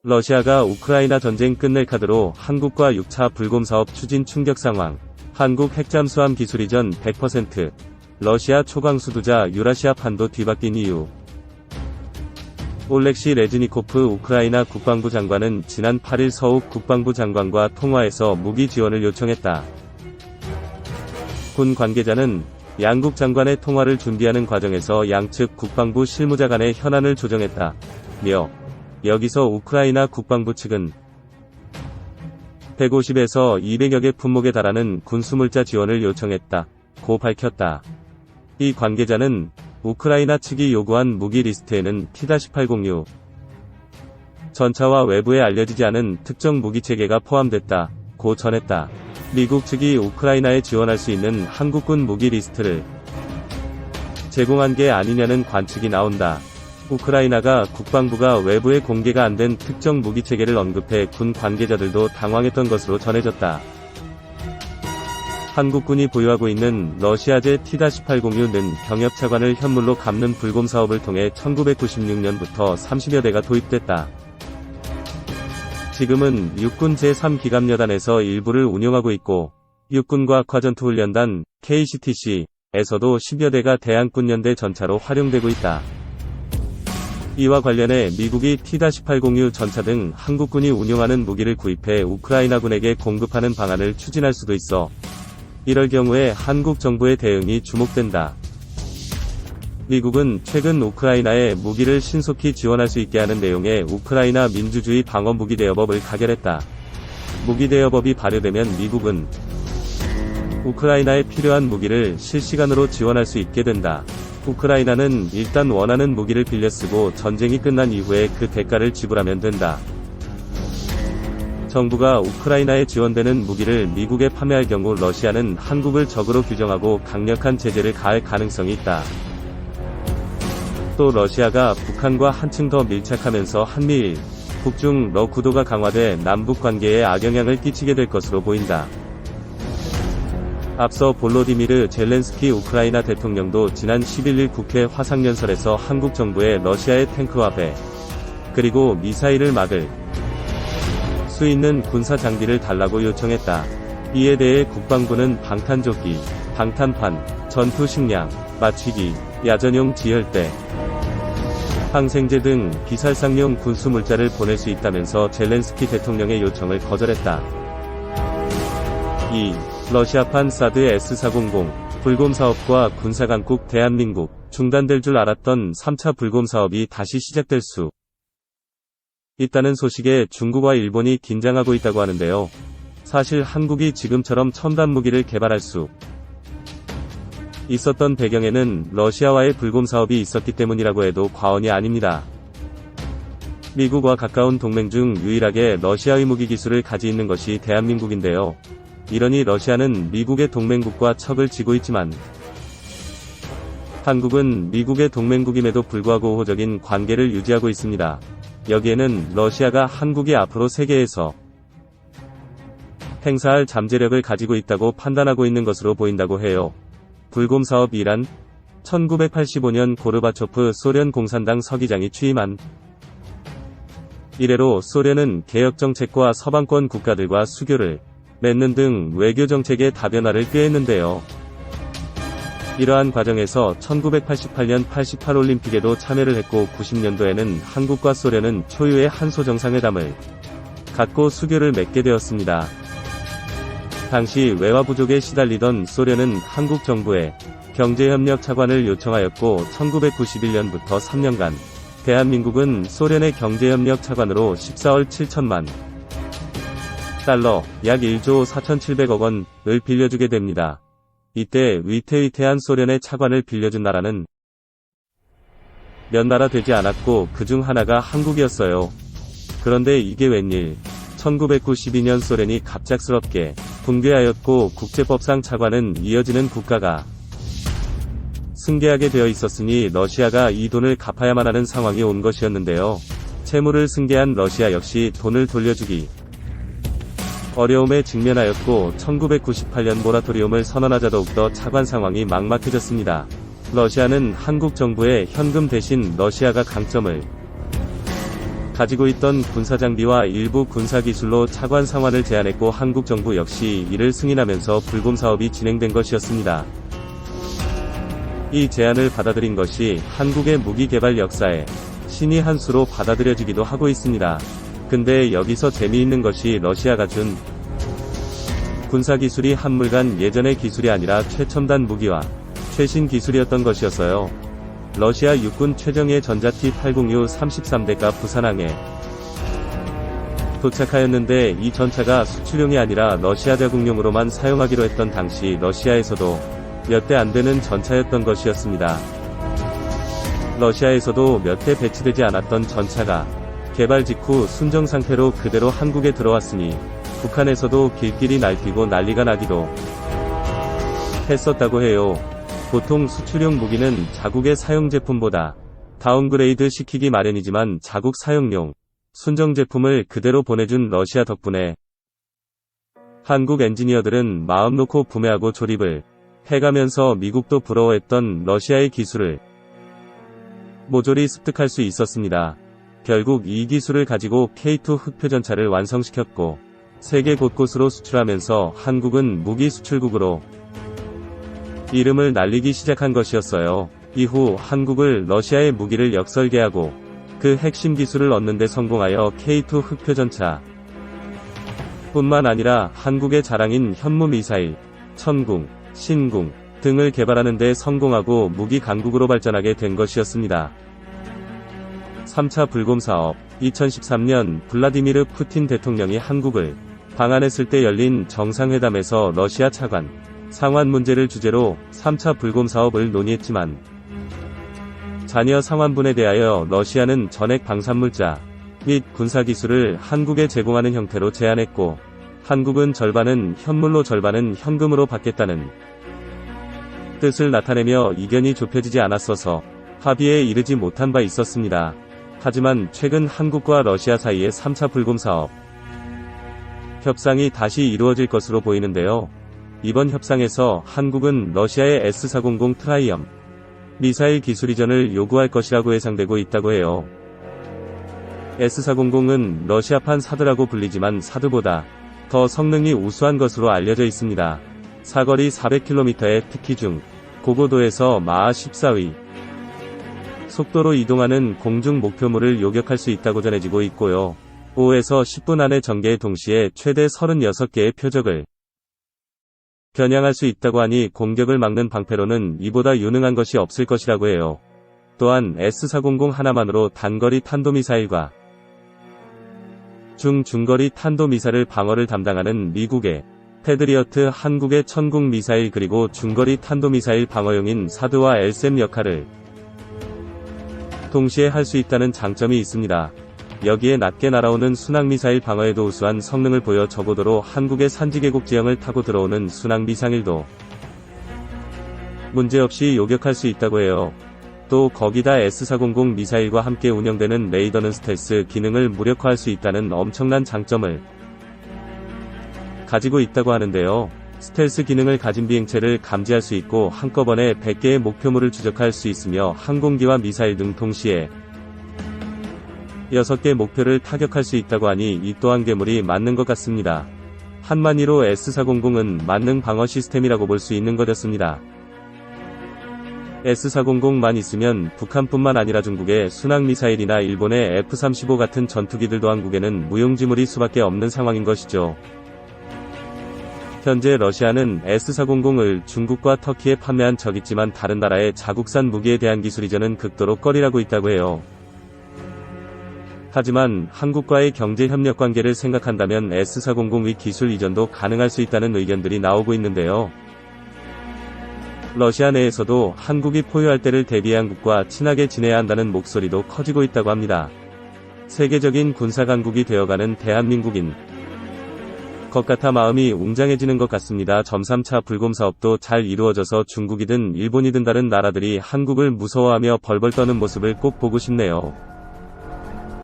러시아가 우크라이나 전쟁 끝낼 카드로 한국과 6차 불곰 사업 추진 충격 상황. 한국 핵잠수함 기술 이전 100%. 러시아 초강 수두자 유라시아 판도 뒤바뀐 이유. 올렉시 레즈니코프 우크라이나 국방부 장관은 지난 8일 서욱 국방부 장관과 통화에서 무기 지원을 요청했다. 군 관계자는 양국 장관의 통화를 준비하는 과정에서 양측 국방부 실무자 간의 현안을 조정했다며 여기서 우크라이나 국방부 측은 150에서 200여 개 품목에 달하는 군수물자 지원을 요청했다고 밝혔다. 이 관계자는 우크라이나 측이 요구한 무기 리스트에는 T-806 전차와 외부에 알려지지 않은 특정 무기체계가 포함됐다고 전했다. 미국 측이 우크라이나에 지원할 수 있는 한국군 무기 리스트를 제공한 게 아니냐는 관측이 나온다. 우크라이나가 국방부가 외부에 공개가 안 된 특정 무기체계를 언급해 군 관계자들도 당황했던 것으로 전해졌다. 한국군이 보유하고 있는 러시아제 T-806는 병역차관을 현물로 갚는 불곰 사업을 통해 1996년부터 30여 대가 도입됐다. 지금은 육군 제3기갑여단에서 일부를 운용하고 있고 육군과 과전투훈련단 KCTC에서도 10여 대가 대한군연대 전차로 활용되고 있다. 이와 관련해 미국이 T-806 전차 등 한국군이 운용하는 무기를 구입해 우크라이나군에게 공급하는 방안을 추진할 수도 있어 이럴 경우에 한국 정부의 대응이 주목된다. 미국은 최근 우크라이나에 무기를 신속히 지원할 수 있게 하는 내용의 우크라이나 민주주의 방어 무기 대여법을 가결했다. 무기 대여법이 발효되면 미국은 우크라이나에 필요한 무기를 실시간으로 지원할 수 있게 된다. 우크라이나는 일단 원하는 무기를 빌려 쓰고 전쟁이 끝난 이후에 그 대가를 지불하면 된다. 정부가 우크라이나에 지원되는 무기를 미국에 판매할 경우 러시아는 한국을 적으로 규정하고 강력한 제재를 가할 가능성이 있다. 또 러시아가 북한과 한층 더 밀착하면서 한미일, 북중 러 구도가 강화돼 남북 관계에 악영향을 끼치게 될 것으로 보인다. 앞서 볼로디미르 젤렌스키 우크라이나 대통령도 지난 11일 국회 화상연설에서 한국 정부에 러시아의 탱크와 배, 그리고 미사일을 막을 수 있는 군사 장비를 달라고 요청했다. 이에 대해 국방부는 방탄조끼, 방탄판, 전투 식량, 마취기, 야전용 지혈대, 항생제 등 비살상용 군수물자를 보낼 수 있다면서 젤렌스키 대통령의 요청을 거절했다. 2. 러시아판 사드 S-400 불곰 사업과 군사 강국 대한민국 중단될 줄 알았던 3차 불곰 사업이 다시 시작될 수 있다는 소식에 중국과 일본이 긴장하고 있다고 하는데요. 사실 한국이 지금처럼 첨단 무기를 개발할 수 있었던 배경에는 러시아와의 불곰 사업이 있었기 때문이라고 해도 과언이 아닙니다. 미국과 가까운 동맹 중 유일하게 러시아의 무기 기술을 가지고 있는 것이 대한민국인데요. 이러니 러시아는 미국의 동맹국과 척을 지고 있지만 한국은 미국의 동맹국임에도 불구하고 우호적인 관계를 유지하고 있습니다. 여기에는 러시아가 한국이 앞으로 세계에서 행사할 잠재력을 가지고 있다고 판단하고 있는 것으로 보인다고 해요. 불곰 사업 이란 1985년 고르바초프 소련 공산당 서기장이 취임한 이래로 소련은 개혁정책과 서방권 국가들과 수교를 맺는 등 외교정책의 다변화를 꾀했는데요. 이러한 과정에서 1988년 88올림픽에도 참여를 했고 90년도에는 한국과 소련은 초유의 한소 정상회담을 갖고 수교를 맺게 되었습니다. 당시 외화 부족에 시달리던 소련은 한국 정부에 경제협력 차관을 요청하였고 1991년부터 3년간 대한민국은 소련의 경제협력 차관으로 14억 7천만 달러, 약 1조 4,700억 원을 빌려주게 됩니다. 이때 위태위태한 소련의 차관을 빌려준 나라는 몇 나라 되지 않았고 그중 하나가 한국이었어요. 그런데 이게 웬일? 1992년 소련이 갑작스럽게 붕괴하였고 국제법상 차관은 이어지는 국가가 승계하게 되어 있었으니 러시아가 이 돈을 갚아야만 하는 상황이 온 것이었는데요. 채무를 승계한 러시아 역시 돈을 돌려주기 어려움에 직면하였고 1998년 모라토리움을 선언하자 더욱더 차관 상황이 막막해졌습니다. 러시아는 한국 정부에 현금 대신 러시아가 강점을 가지고 있던 군사장비와 일부 군사기술로 차관 상환을 제안했고 한국 정부 역시 이를 승인하면서 불곰 사업이 진행된 것이었습니다. 이 제안을 받아들인 것이 한국의 무기 개발 역사에 신의 한 수로 받아들여지기도 하고 있습니다. 근데 여기서 재미있는 것이 러시아가 준 군사기술이 한물간 예전의 기술이 아니라 최첨단 무기와 최신 기술이었던 것이었어요. 러시아 육군 최정예 전자 T-806 33대가 부산항에 도착하였는데 이 전차가 수출용이 아니라 러시아 자국용으로만 사용하기로 했던 당시 러시아에서도 몇 대 안 되는 전차였던 것이었습니다. 러시아에서도 몇 대 배치되지 않았던 전차가 개발 직후 순정 상태로 그대로 한국에 들어왔으니 북한에서도 길길이 날뛰고 난리가 나기도 했었다고 해요. 보통 수출용 무기는 자국의 사용 제품보다 다운그레이드 시키기 마련이지만 자국 사용용 순정 제품을 그대로 보내준 러시아 덕분에 한국 엔지니어들은 마음 놓고 구매하고 조립을 해가면서 미국도 부러워했던 러시아의 기술을 모조리 습득할 수 있었습니다. 결국 이 기술을 가지고 K2 흑표전차를 완성시켰고 세계 곳곳으로 수출하면서 한국은 무기 수출국으로 이름을 날리기 시작한 것이었어요. 이후 한국을 러시아의 무기를 역설계하고 그 핵심 기술을 얻는 데 성공하여 K2 흑표전차 뿐만 아니라 한국의 자랑인 현무미사일, 천궁, 신궁 등을 개발하는 데 성공하고 무기 강국으로 발전하게 된 것이었습니다. 3차 불곰 사업. 2013년 블라디미르 푸틴 대통령이 한국을 방한했을 때 열린 정상회담에서 러시아 차관 상환 문제를 주제로 3차 불곰 사업을 논의했지만 잔여 상환분에 대하여 러시아는 전액 방산물자 및 군사기술을 한국에 제공하는 형태로 제안했고 한국은 절반은 현물로 절반은 현금으로 받겠다는 뜻을 나타내며 이견이 좁혀지지 않았어서 합의에 이르지 못한 바 있었습니다. 하지만 최근 한국과 러시아 사이의 3차 불곰 사업 협상이 다시 이루어질 것으로 보이는데요. 이번 협상에서 한국은 러시아의 S-400 트라이엄 미사일 기술 이전을 요구할 것이라고 예상되고 있다고 해요. S-400은 러시아판 사드라고 불리지만 사드보다 더 성능이 우수한 것으로 알려져 있습니다. 사거리 400km의 특히 중 고고도에서 마하 14의 속도로 이동하는 공중 목표물을 요격할 수 있다고 전해지고 있고요. 5에서 10분 안에 전개 동시에 최대 36개의 표적을 겨냥할 수 있다고 하니 공격을 막는 방패로는 이보다 유능한 것이 없을 것이라고 해요. 또한 S-400 하나만으로 단거리 탄도미사일과 중거리 탄도미사일 방어를 담당하는 미국의 패드리어트, 한국의 천궁 미사일 그리고 중거리 탄도미사일 방어용인 사드와 LSAM 역할을 동시에 할 수 있다는 장점이 있습니다. 여기에 낮게 날아오는 순항미사일 방어에도 우수한 성능을 보여 저고도로 한국의 산지계곡 지형을 타고 들어오는 순항미사일도 문제없이 요격할 수 있다고 해요. 또 거기다 S-400 미사일과 함께 운영되는 레이더는 스텔스 기능을 무력화할 수 있다는 엄청난 장점을 가지고 있다고 하는데요. 스텔스 기능을 가진 비행체를 감지할 수 있고 한꺼번에 100개의 목표물을 추적할 수 있으며 항공기와 미사일 등 동시에 6개 목표를 타격할 수 있다고 하니 이 또한 괴물이 맞는 것 같습니다. 한마디로 S-400은 만능 방어 시스템이라고 볼 수 있는 것이었습니다. S-400만 있으면 북한뿐만 아니라 중국의 순항미사일이나 일본의 F-35 같은 전투기들도 한국에는 무용지물일 수밖에 없는 상황인 것이죠. 현재 러시아는 S-400을 중국과 터키에 판매한 적 있지만 다른 나라의 자국산 무기에 대한 기술 이전은 극도로 꺼리라고 있다고 해요. 하지만 한국과의 경제 협력 관계를 생각한다면 S-400의 기술 이전도 가능할 수 있다는 의견들이 나오고 있는데요. 러시아 내에서도 한국이 포유할 때를 대비해 한국과 친하게 지내야 한다는 목소리도 커지고 있다고 합니다. 세계적인 군사강국이 되어가는 대한민국인 것 같아 마음이 웅장해지는 것 같습니다. 3차 불곰 사업도 잘 이루어져서 중국이든 일본이든 다른 나라들이 한국을 무서워하며 벌벌 떠는 모습을 꼭 보고 싶네요.